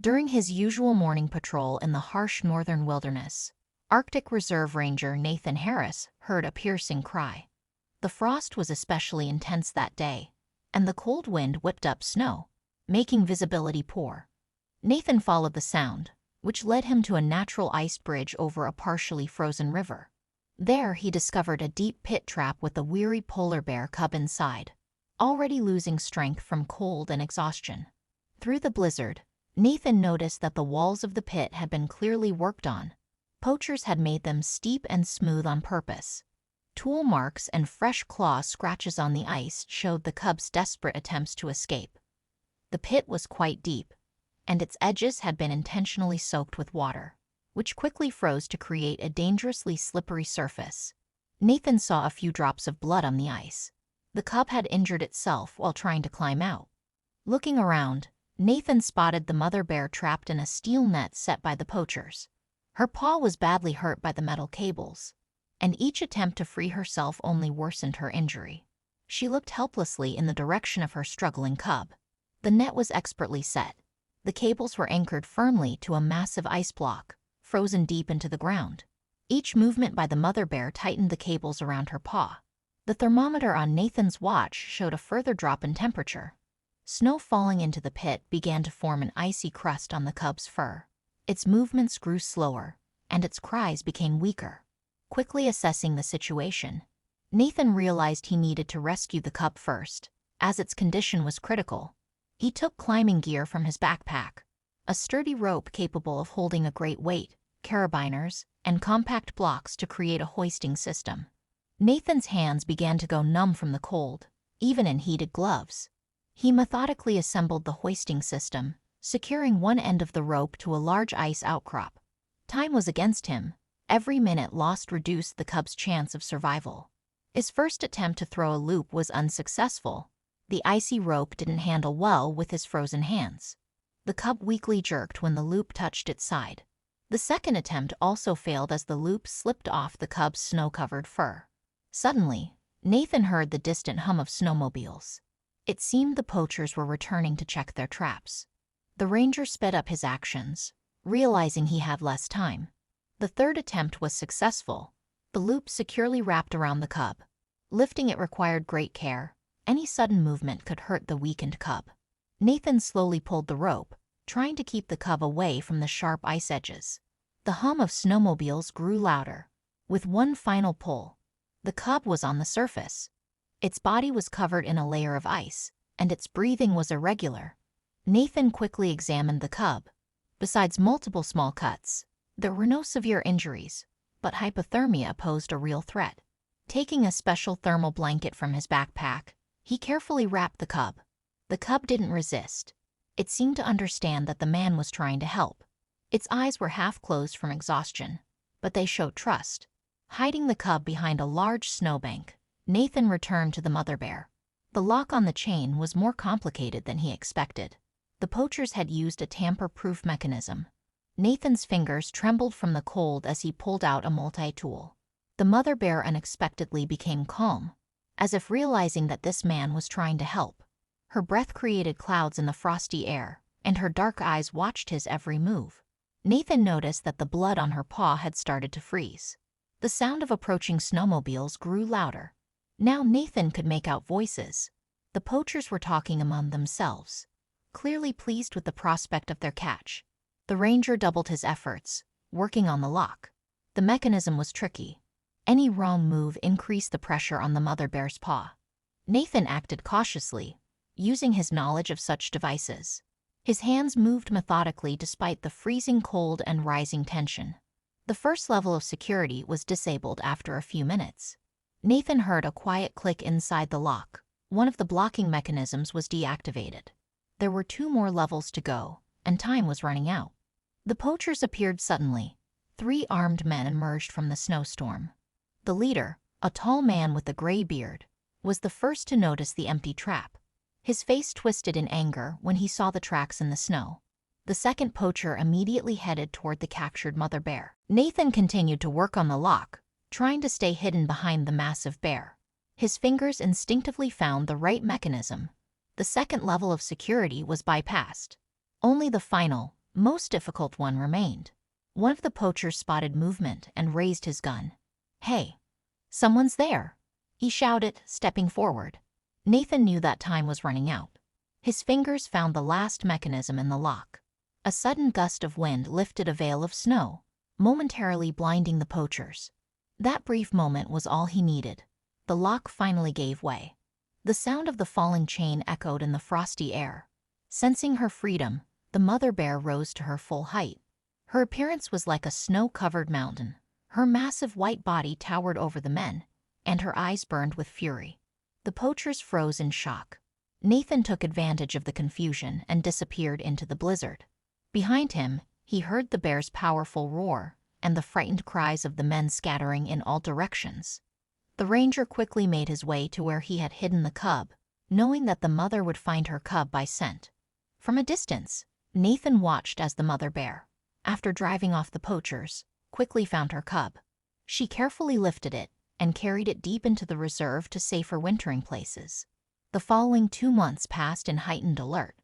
During his usual morning patrol in the harsh northern wilderness, Arctic Reserve Ranger Nathan Harris heard a piercing cry. The frost was especially intense that day, and the cold wind whipped up snow, making visibility poor. Nathan followed the sound, which led him to a natural ice bridge over a partially frozen river. There he discovered a deep pit trap with a weary polar bear cub inside, already losing strength from cold and exhaustion. Through the blizzard, Nathan noticed that the walls of the pit had been clearly worked on. Poachers had made them steep and smooth on purpose. Tool marks and fresh claw scratches on the ice showed the cub's desperate attempts to escape. The pit was quite deep, and its edges had been intentionally soaked with water, which quickly froze to create a dangerously slippery surface. Nathan saw a few drops of blood on the ice. The cub had injured itself while trying to climb out. Looking around, Nathan spotted the mother bear trapped in a steel net set by the poachers. Her paw was badly hurt by the metal cables, and each attempt to free herself only worsened her injury. She looked helplessly in the direction of her struggling cub. The net was expertly set. The cables were anchored firmly to a massive ice block, frozen deep into the ground. Each movement by the mother bear tightened the cables around her paw. The thermometer on Nathan's watch showed a further drop in temperature. Snow falling into the pit began to form an icy crust on the cub's fur. Its movements grew slower, and its cries became weaker. Quickly assessing the situation, Nathan realized he needed to rescue the cub first, as its condition was critical. He took climbing gear from his backpack, a sturdy rope capable of holding a great weight, carabiners, and compact blocks to create a hoisting system. Nathan's hands began to go numb from the cold, even in heated gloves. He methodically assembled the hoisting system, securing one end of the rope to a large ice outcrop. Time was against him. Every minute lost reduced the cub's chance of survival. His first attempt to throw a loop was unsuccessful. The icy rope didn't handle well with his frozen hands. The cub weakly jerked when the loop touched its side. The second attempt also failed as the loop slipped off the cub's snow-covered fur. Suddenly, Nathan heard the distant hum of snowmobiles. It seemed the poachers were returning to check their traps. The ranger sped up his actions, realizing he had less time. The third attempt was successful, the loop securely wrapped around the cub. Lifting it required great care. Any sudden movement could hurt the weakened cub. Nathan slowly pulled the rope, trying to keep the cub away from the sharp ice edges. The hum of snowmobiles grew louder. With one final pull, the cub was on the surface. Its body was covered in a layer of ice, and its breathing was irregular. Nathan quickly examined the cub. Besides multiple small cuts, there were no severe injuries, but hypothermia posed a real threat. Taking a special thermal blanket from his backpack, he carefully wrapped the cub. The cub didn't resist. It seemed to understand that the man was trying to help. Its eyes were half closed from exhaustion, but they showed trust. Hiding the cub behind a large snowbank, Nathan returned to the mother bear. The lock on the chain was more complicated than he expected. The poachers had used a tamper-proof mechanism. Nathan's fingers trembled from the cold as he pulled out a multi-tool. The mother bear unexpectedly became calm, as if realizing that this man was trying to help. Her breath created clouds in the frosty air, and her dark eyes watched his every move. Nathan noticed that the blood on her paw had started to freeze. The sound of approaching snowmobiles grew louder. Now Nathan could make out voices. The poachers were talking among themselves, clearly pleased with the prospect of their catch. The ranger doubled his efforts, working on the lock. The mechanism was tricky. Any wrong move increased the pressure on the mother bear's paw. Nathan acted cautiously, using his knowledge of such devices. His hands moved methodically despite the freezing cold and rising tension. The first level of security was disabled after a few minutes. Nathan heard a quiet click inside the lock. One of the blocking mechanisms was deactivated. There were 2 more levels to go, and time was running out. The poachers appeared suddenly. 3 armed men emerged from the snowstorm. The leader, a tall man with a gray beard, was the first to notice the empty trap. His face twisted in anger when he saw the tracks in the snow. The second poacher immediately headed toward the captured mother bear. Nathan continued to work on the lock, trying to stay hidden behind the massive bear. His fingers instinctively found the right mechanism. The second level of security was bypassed. Only the final, Most difficult one remained. One of the poachers spotted movement and raised his gun. "Hey, someone's there!" he shouted, stepping forward. Nathan knew that time was running out. His fingers found the last mechanism in the lock. A sudden gust of wind lifted a veil of snow, momentarily blinding the poachers. That brief moment was all he needed. The lock finally gave way. The sound of the falling chain echoed in the frosty air. Sensing her freedom, the mother bear rose to her full height. Her appearance was like a snow-covered mountain. Her massive white body towered over the men, and her eyes burned with fury. The poachers froze in shock. Nathan took advantage of the confusion and disappeared into the blizzard. Behind him, he heard the bear's powerful roar and the frightened cries of the men scattering in all directions. The ranger quickly made his way to where he had hidden the cub, knowing that the mother would find her cub by scent. From a distance, Nathan watched as the mother bear, after driving off the poachers, quickly found her cub. She carefully lifted it and carried it deep into the reserve to safer wintering places. The following 2 months passed in heightened alert.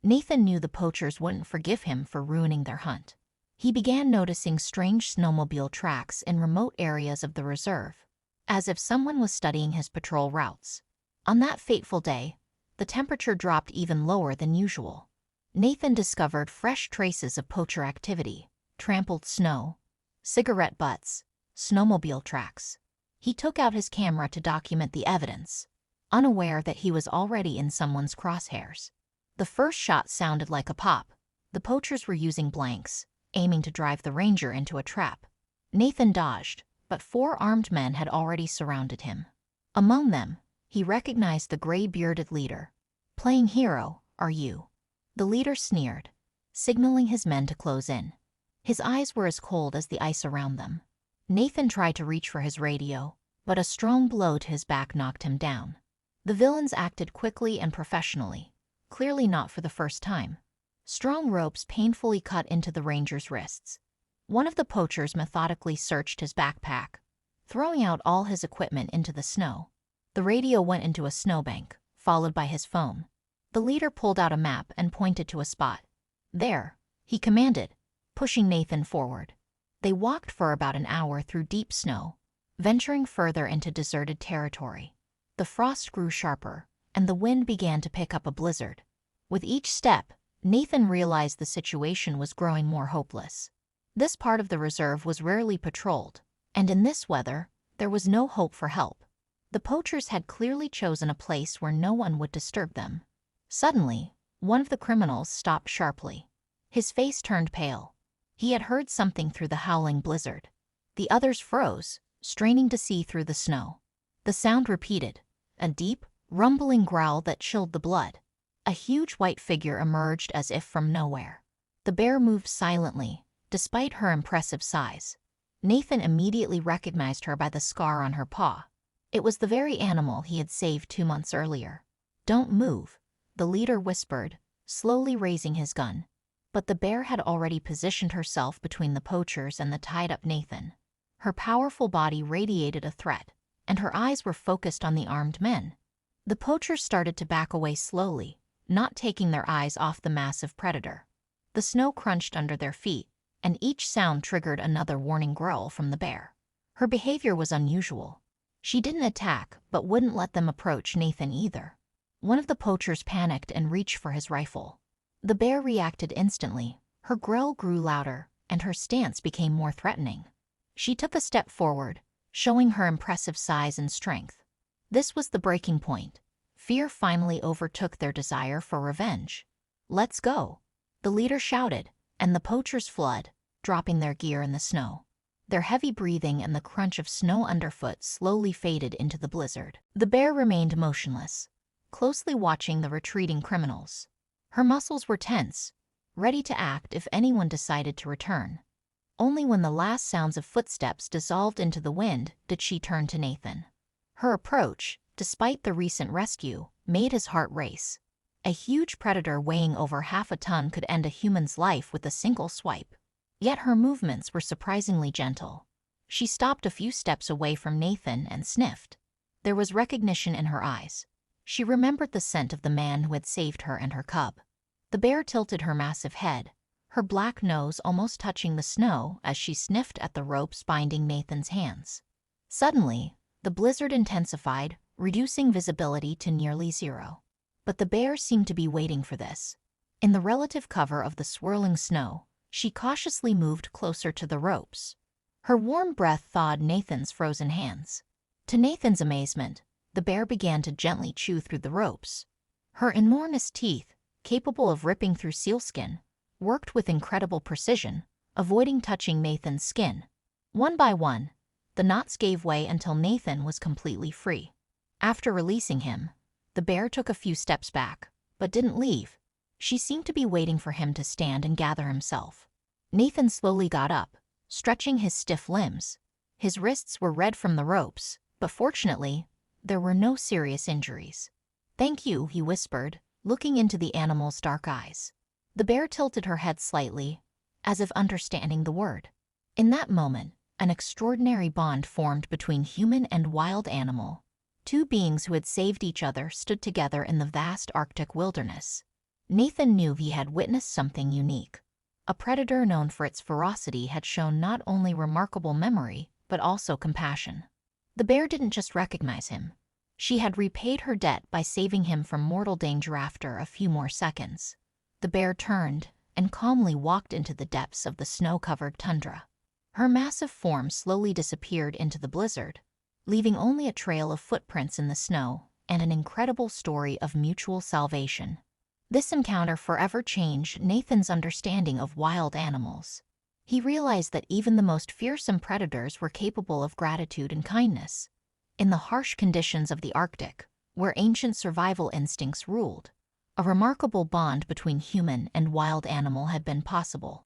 Nathan knew the poachers wouldn't forgive him for ruining their hunt. He began noticing strange snowmobile tracks in remote areas of the reserve, as if someone was studying his patrol routes. On that fateful day, the temperature dropped even lower than usual. Nathan discovered fresh traces of poacher activity: trampled snow, cigarette butts, snowmobile tracks. He took out his camera to document the evidence, unaware that he was already in someone's crosshairs. The first shot sounded like a pop. The poachers were using blanks, aiming to drive the ranger into a trap. Nathan dodged, but 4 armed men had already surrounded him. Among them, he recognized the gray-bearded leader. "Playing hero, are you?" The leader sneered, signaling his men to close in. His eyes were as cold as the ice around them. Nathan tried to reach for his radio, but a strong blow to his back knocked him down. The villains acted quickly and professionally, clearly not for the first time. Strong ropes painfully cut into the ranger's wrists. One of the poachers methodically searched his backpack, throwing out all his equipment into the snow. The radio went into a snowbank, followed by his phone. The leader pulled out a map and pointed to a spot. "There," he commanded, pushing Nathan forward. They walked for about an hour through deep snow, venturing further into deserted territory. The frost grew sharper, and the wind began to pick up a blizzard. With each step, Nathan realized the situation was growing more hopeless. This part of the reserve was rarely patrolled, and in this weather, there was no hope for help. The poachers had clearly chosen a place where no one would disturb them. Suddenly, one of the criminals stopped sharply. His face turned pale. He had heard something through the howling blizzard. The others froze, straining to see through the snow. The sound repeated, a deep, rumbling growl that chilled the blood. A huge white figure emerged as if from nowhere. The bear moved silently, despite her impressive size. Nathan immediately recognized her by the scar on her paw. It was the very animal he had saved 2 months earlier. "Don't move," the leader whispered, slowly raising his gun. But the bear had already positioned herself between the poachers and the tied-up Nathan. Her powerful body radiated a threat, and her eyes were focused on the armed men. The poachers started to back away slowly, not taking their eyes off the massive predator. The snow crunched under their feet, and each sound triggered another warning growl from the bear. Her behavior was unusual. She didn't attack, but wouldn't let them approach Nathan either. One of the poachers panicked and reached for his rifle. The bear reacted instantly. Her growl grew louder, and her stance became more threatening. She took a step forward, showing her impressive size and strength. This was the breaking point. Fear finally overtook their desire for revenge. "Let's go," the leader shouted, and the poachers fled, dropping their gear in the snow. Their heavy breathing and the crunch of snow underfoot slowly faded into the blizzard. The bear remained motionless, closely watching the retreating criminals. Her muscles were tense, ready to act if anyone decided to return. Only when the last sounds of footsteps dissolved into the wind did she turn to Nathan. Her approach, despite the recent rescue, made his heart race. A huge predator weighing over half a ton could end a human's life with a single swipe. Yet her movements were surprisingly gentle. She stopped a few steps away from Nathan and sniffed. There was recognition in her eyes. She remembered the scent of the man who had saved her and her cub. The bear tilted her massive head, her black nose almost touching the snow as she sniffed at the ropes binding Nathan's hands. Suddenly, the blizzard intensified, reducing visibility to nearly zero. But the bear seemed to be waiting for this. In the relative cover of the swirling snow, she cautiously moved closer to the ropes. Her warm breath thawed Nathan's frozen hands. To Nathan's amazement, the bear began to gently chew through the ropes. Her enormous teeth, capable of ripping through sealskin, worked with incredible precision, avoiding touching Nathan's skin. One by one, the knots gave way until Nathan was completely free. After releasing him, the bear took a few steps back, but didn't leave. She seemed to be waiting for him to stand and gather himself. Nathan slowly got up, stretching his stiff limbs. His wrists were red from the ropes, but fortunately, there were no serious injuries. "Thank you," he whispered, looking into the animal's dark eyes. The bear tilted her head slightly, as if understanding the word. In that moment, an extraordinary bond formed between human and wild animal. Two beings who had saved each other stood together in the vast Arctic wilderness. Nathan knew he had witnessed something unique. A predator known for its ferocity had shown not only remarkable memory, but also compassion. The bear didn't just recognize him. She had repaid her debt by saving him from mortal danger after a few more seconds. The bear turned and calmly walked into the depths of the snow-covered tundra. Her massive form slowly disappeared into the blizzard, leaving only a trail of footprints in the snow and an incredible story of mutual salvation. This encounter forever changed Nathan's understanding of wild animals. He realized that even the most fearsome predators were capable of gratitude and kindness. In the harsh conditions of the Arctic, where ancient survival instincts ruled, a remarkable bond between human and wild animal had been possible.